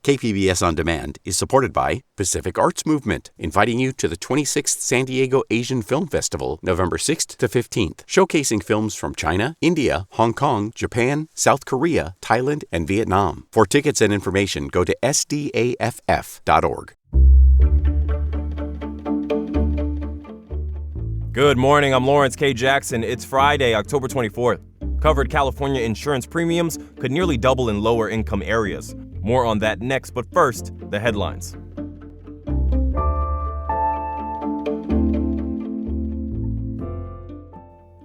KPBS On Demand is supported by Pacific Arts Movement, inviting you to the 26th San Diego Asian Film Festival, November 6th to 15th, showcasing films from China, India, Hong Kong, Japan, South Korea, Thailand, and Vietnam. For tickets and information, go to sdaff.org. Good morning, I'm Lawrence K. Jackson. It's Friday, October 24th. Covered California insurance premiums could nearly double in lower income areas. More on that next, but first, the headlines.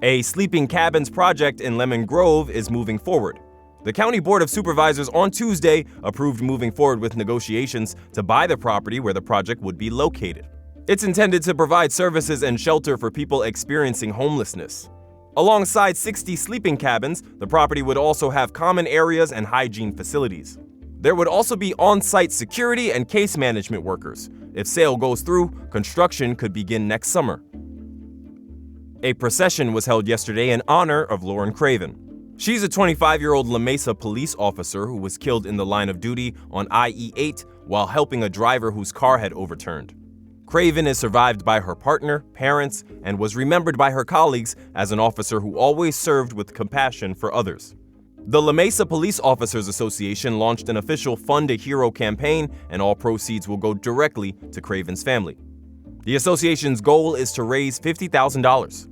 A sleeping cabins project in Lemon Grove is moving forward. The County Board of Supervisors on Tuesday approved moving forward with negotiations to buy the property where the project would be located. It's intended to provide services and shelter for people experiencing homelessness. Alongside 60 sleeping cabins, the property would also have common areas and hygiene facilities. There would also be on-site security and case management workers. If sale goes through, construction could begin next summer. A procession was held yesterday in honor of Lauren Craven. She's a 25-year-old La Mesa police officer who was killed in the line of duty on IE-8 while helping a driver whose car had overturned. Craven is survived by her partner, parents, and was remembered by her colleagues as an officer who always served with compassion for others. The La Mesa Police Officers Association launched an official Fund a Hero campaign, and all proceeds will go directly to Craven's family. The association's goal is to raise $50,000.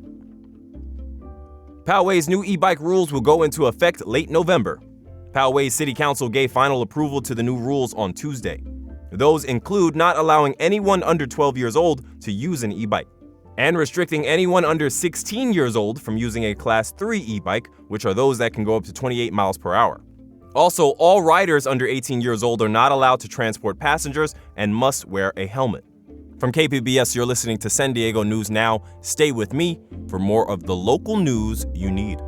Poway's new e-bike rules will go into effect late November. Poway City Council gave final approval to the new rules on Tuesday. Those include not allowing anyone under 12 years old to use an e-bike, and restricting anyone under 16 years old from using a Class 3 e-bike, which are those that can go up to 28 miles per hour. Also, all riders under 18 years old are not allowed to transport passengers and must wear a helmet. From KPBS, you're listening to San Diego News Now. Stay with me for more of the local news you need.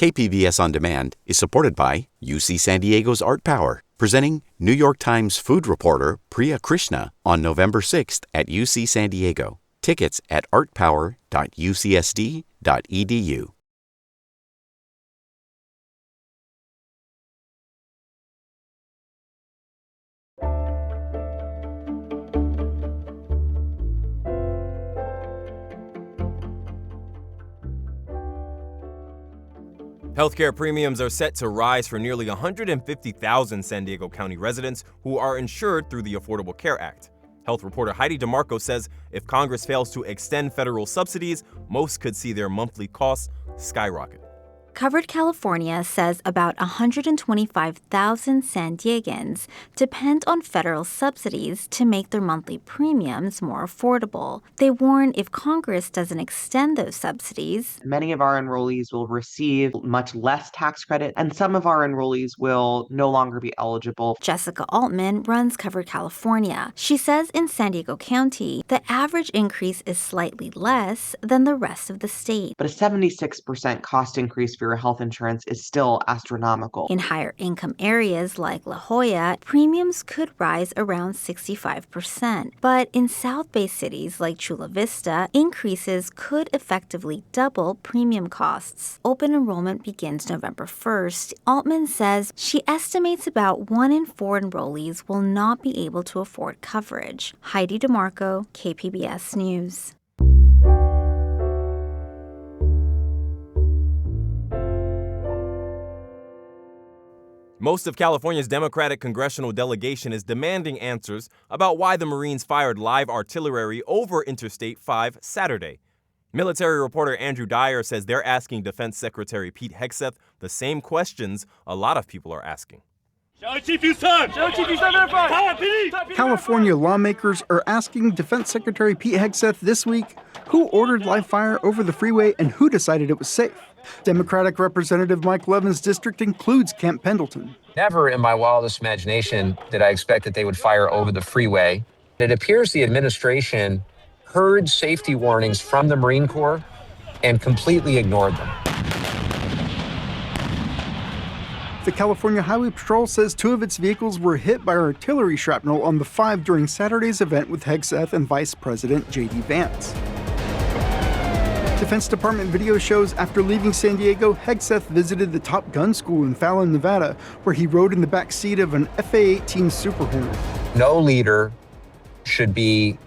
KPBS On Demand is supported by UC San Diego's Art Power, presenting New York Times food reporter Priya Krishna on November 6th at UC San Diego. Tickets at artpower.ucsd.edu. Healthcare premiums are set to rise for nearly 150,000 San Diego County residents who are insured through the Affordable Care Act. Health reporter Heidi DeMarco says if Congress fails to extend federal subsidies, most could see their monthly costs skyrocket. Covered California says about 125,000 San Diegans depend on federal subsidies to make their monthly premiums more affordable. They warn if Congress doesn't extend those subsidies, many of our enrollees will receive much less tax credit, and some of our enrollees will no longer be eligible. Jessica Altman runs Covered California. She says in San Diego County, the average increase is slightly less than the rest of the state. But a 76% cost increase for your health insurance is still astronomical. In higher income areas like La Jolla, premiums could rise around 65%. But in South Bay cities like Chula Vista, increases could effectively double premium costs. Open enrollment begins November 1st. Altman says she estimates about 1 in 4 enrollees will not be able to afford coverage. Heidi DeMarco, KPBS News. Most of California's Democratic congressional delegation is demanding answers about why the Marines fired live artillery over Interstate 5 Saturday. Military reporter Andrew Dyer says they're asking Defense Secretary Pete Hegseth the same questions a lot of people are asking. California lawmakers are asking Defense Secretary Pete Hegseth this week who ordered live fire over the freeway and who decided it was safe. Democratic Representative Mike Levin's district includes Camp Pendleton. Never in my wildest imagination did I expect that they would fire over the freeway. It appears the administration heard safety warnings from the Marine Corps and completely ignored them. The California Highway Patrol says 2 of its vehicles were hit by artillery shrapnel on the 5 during Saturday's event with Hegseth and Vice President J.D. Vance. Defense Department video shows after leaving San Diego, Hegseth visited the Top Gun School in Fallon, Nevada, where he rode in the back seat of an FA-18 Super Hornet. No leader should be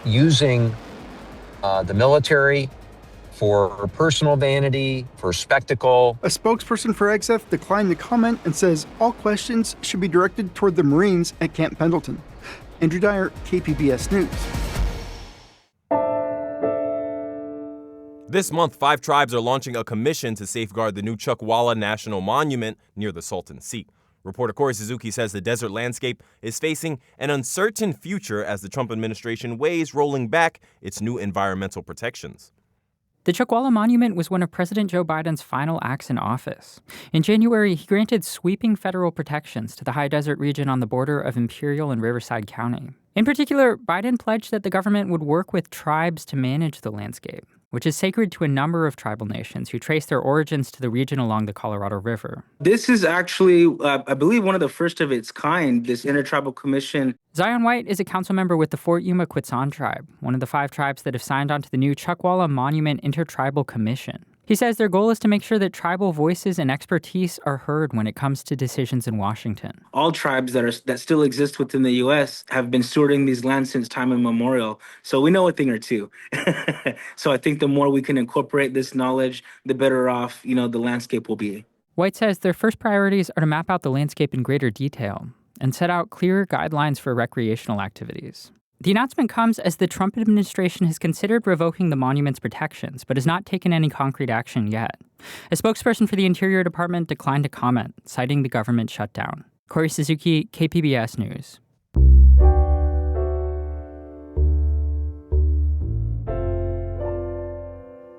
using the military for personal vanity, for spectacle. A spokesperson for Hegseth declined to comment and says all questions should be directed toward the Marines at Camp Pendleton. Andrew Dyer, KPBS News. This month, 5 tribes are launching a commission to safeguard the new Chuckwalla National Monument near the Salton Sea. Reporter Corey Suzuki says the desert landscape is facing an uncertain future as the Trump administration weighs rolling back its new environmental protections. The Chuckwalla Monument was one of President Joe Biden's final acts in office. In January, he granted sweeping federal protections to the high desert region on the border of Imperial and Riverside County. In particular, Biden pledged that the government would work with tribes to manage the landscape, which is sacred to a number of tribal nations who trace their origins to the region along the Colorado River. This is actually, I believe, one of the first of its kind, this Intertribal Commission. Zion White is a council member with the Fort Yuma Quitsan tribe, one of the 5 tribes that have signed on to the new Chuckwalla Monument Intertribal Commission. He says their goal is to make sure that tribal voices and expertise are heard when it comes to decisions in Washington. All tribes that still exist within the U.S. have been stewarding these lands since time immemorial, so we know a thing or two. So I think the more we can incorporate this knowledge, the better off, the landscape will be. White says their first priorities are to map out the landscape in greater detail and set out clearer guidelines for recreational activities. The announcement comes as the Trump administration has considered revoking the monument's protections, but has not taken any concrete action yet. A spokesperson for the Interior Department declined to comment, citing the government shutdown. Corey Suzuki, KPBS News.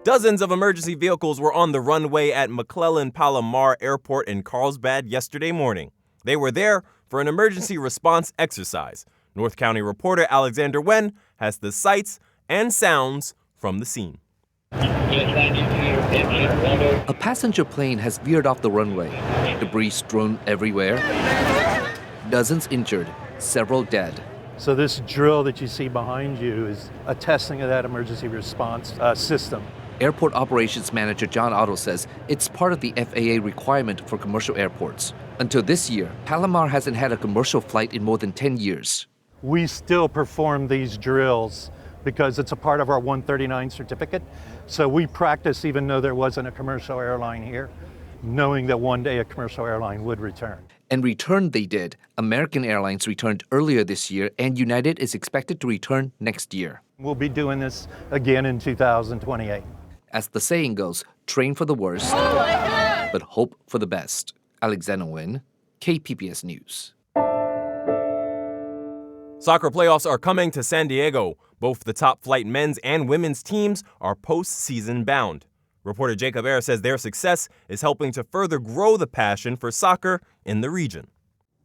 Dozens of emergency vehicles were on the runway at McClellan Palomar Airport in Carlsbad yesterday morning. They were there for an emergency response exercise. North County reporter Alexander Wen has the sights and sounds from the scene. A passenger plane has veered off the runway. Debris strewn everywhere. Dozens injured, several dead. So this drill that you see behind you is a testing of that emergency response system. Airport Operations Manager John Otto says it's part of the FAA requirement for commercial airports. Until this year, Palomar hasn't had a commercial flight in more than 10 years. We still perform these drills because it's a part of our 139 certificate. So we practice even though there wasn't a commercial airline here, knowing that one day a commercial airline would return. And return they did. American Airlines returned earlier this year, and United is expected to return next year. We'll be doing this again in 2028. As the saying goes, train for the worst, but hope for the best. Alexander Nguyen, KPBS News. Soccer playoffs are coming to San Diego. Both the top flight men's and women's teams are postseason bound. Reporter Jacob Ayers says their success is helping to further grow the passion for soccer in the region.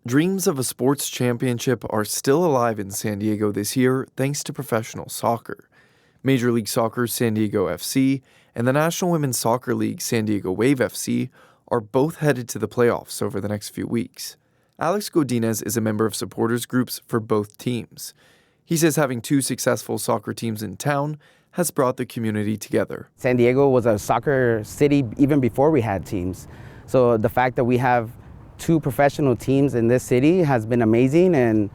Dreams of a sports championship are still alive in San Diego this year thanks to professional soccer. Major League Soccer's San Diego FC and the National Women's Soccer League San Diego Wave FC are both headed to the playoffs over the next few weeks. Alex Godinez is a member of supporters groups for both teams. He says having 2 successful soccer teams in town has brought the community together. San Diego was a soccer city even before we had teams. So the fact that we have 2 professional teams in this city has been amazing, and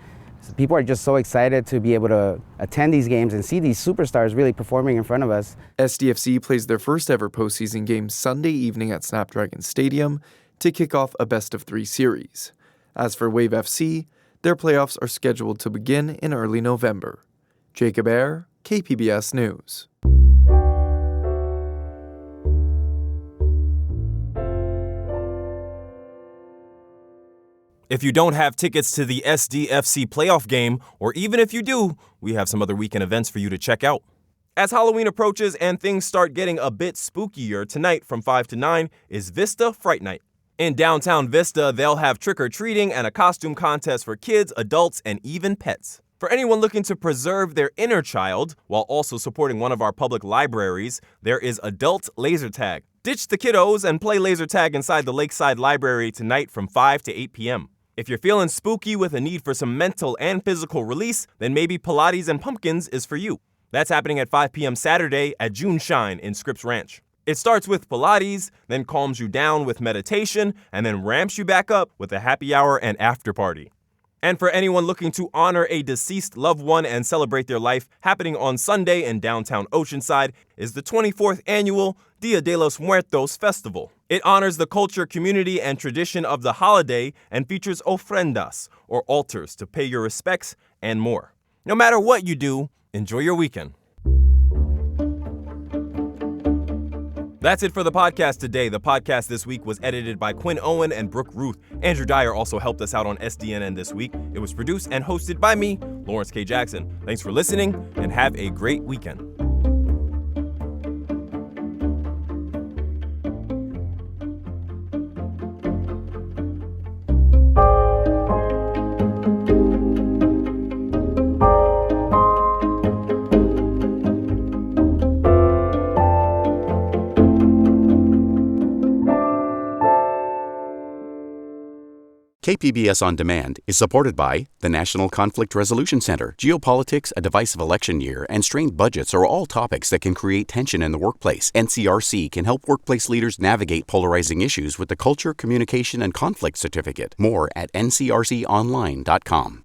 people are just so excited to be able to attend these games and see these superstars really performing in front of us. SDFC plays their first ever postseason game Sunday evening at Snapdragon Stadium to kick off a best-of-3 series. As for Wave FC, their playoffs are scheduled to begin in early November. Jacob Ayer, KPBS News. If you don't have tickets to the SDFC playoff game, or even if you do, we have some other weekend events for you to check out. As Halloween approaches and things start getting a bit spookier, tonight from 5 to 9 is Vista Fright Night. In downtown Vista, they'll have trick-or-treating and a costume contest for kids, adults, and even pets. For anyone looking to preserve their inner child while also supporting one of our public libraries, there is Adult Laser Tag. Ditch the kiddos and play laser tag inside the Lakeside Library tonight from 5 to 8 p.m. If you're feeling spooky with a need for some mental and physical release, then maybe Pilates and Pumpkins is for you. That's happening at 5 p.m. Saturday at June Shine in Scripps Ranch. It starts with Pilates, then calms you down with meditation, and then ramps you back up with a happy hour and after party. And for anyone looking to honor a deceased loved one and celebrate their life, happening on Sunday in downtown Oceanside is the 24th annual Dia de los Muertos Festival. It honors the culture, community, and tradition of the holiday and features ofrendas, or altars, to pay your respects and more. No matter what you do, enjoy your weekend. That's it for the podcast today. The podcast this week was edited by Quinn Owen and Brooke Ruth. Andrew Dyer also helped us out on SDNN this week. It was produced and hosted by me, Lawrence K. Jackson. Thanks for listening, and have a great weekend. KPBS On Demand is supported by the National Conflict Resolution Center. Geopolitics, a divisive election year, and strained budgets are all topics that can create tension in the workplace. NCRC can help workplace leaders navigate polarizing issues with the Culture, Communication, and Conflict Certificate. More at ncrconline.com.